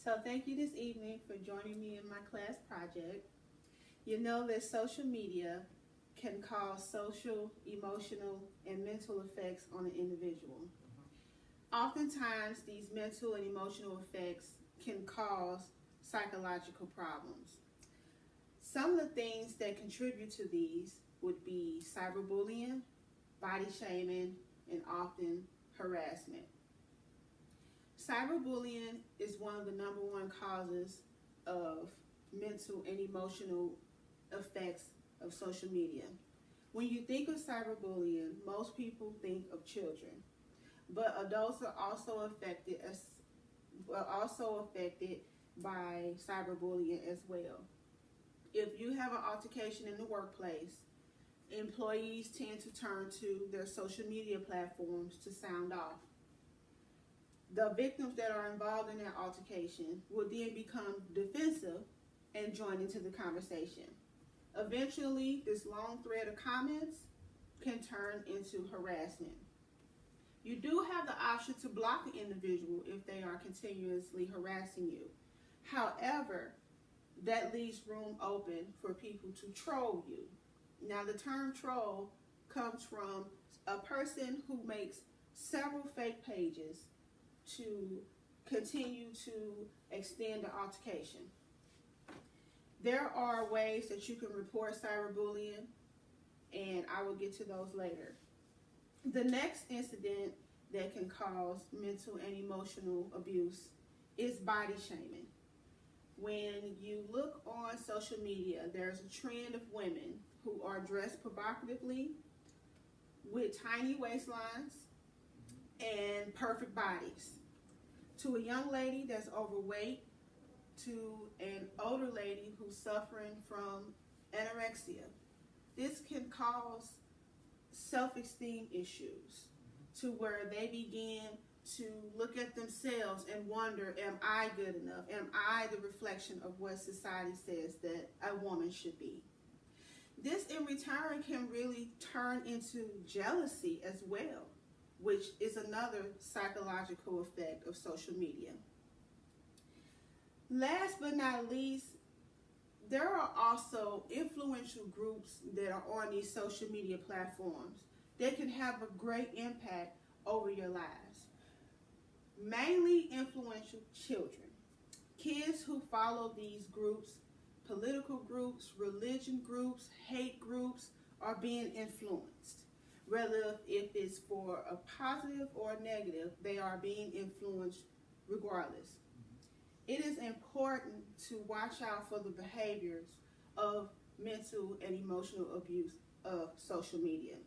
So thank you this evening for joining me in my class project. You know that social media can cause social, emotional, and mental effects on an individual. Oftentimes, these mental and emotional effects can cause psychological problems. Some of the things that contribute to these would be cyberbullying, body shaming, and often harassment. Cyberbullying is one of the #1 causes of mental and emotional effects of social media. When you think of cyberbullying, most people think of children, but adults are also affected by cyberbullying as well. If you have an altercation in the workplace, employees tend to turn to their social media platforms to sound off. The victims that are involved in that altercation will then become defensive and join into the conversation. Eventually, this long thread of comments can turn into harassment. You do have the option to block an individual if they are continuously harassing you. However, that leaves room open for people to troll you. Now, the term troll comes from a person who makes several fake pages to continue to extend the altercation. There are ways that you can report cyberbullying, and I will get to those later. The next incident that can cause mental and emotional abuse is body shaming. When you look on social media, there's a trend of women who are dressed provocatively with tiny waistlines and perfect bodies. To a young lady that's overweight, to an older lady who's suffering from anorexia. This can cause self-esteem issues to where they begin to look at themselves and wonder, am I good enough? Am I the reflection of what society says that a woman should be? This in return can really turn into jealousy as well, which is another psychological effect of social media. Last but not least, there are also influential groups that are on these social media platforms that can have a great impact over your lives. Mainly influential children. Kids who follow these groups, political groups, religion groups, hate groups, are being influenced. Whether if it's for a positive or a negative, they are being influenced regardless. It is important to watch out for the behaviors of mental and emotional abuse of social media.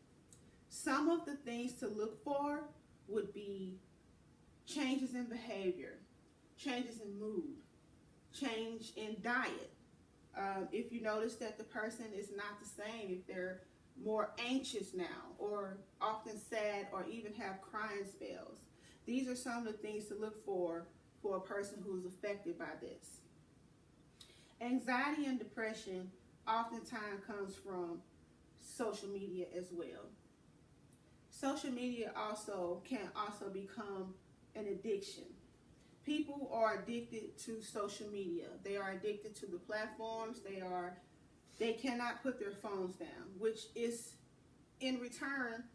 Some of the things to look for would be changes in behavior, changes in mood, change in diet. If you notice that the person is not the same, if they're more anxious now, or often sad, or even have crying spells. These are some of the things to look for a person who is affected by this. Anxiety and depression oftentimes comes from social media as well. Social media can also become an addiction. People are addicted to social media. They are addicted to the platforms. They cannot put their phones down, which is in return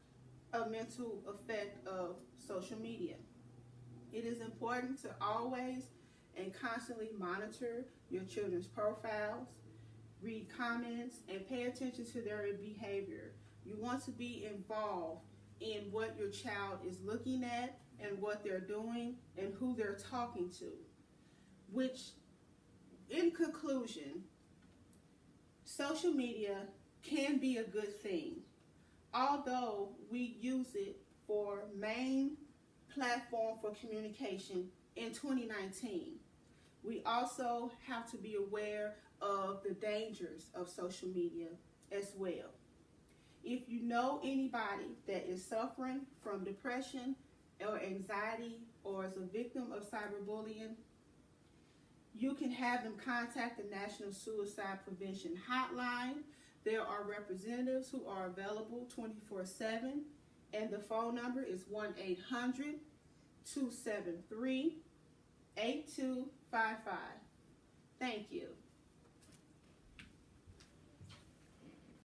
a mental effect of social media. It is important to always and constantly monitor your children's profiles, read comments, and pay attention to their behavior. You want to be involved in what your child is looking at and what they're doing and who they're talking to. Which, in conclusion, social media can be a good thing, although we use it for main platform for communication in 2019. We also have to be aware of the dangers of social media as well. If you know anybody that is suffering from depression or anxiety or is a victim of cyberbullying, you can have them contact the National Suicide Prevention Hotline. There are representatives who are available 24/7, and the phone number is 1-800-273-8255. 8255. Thank you.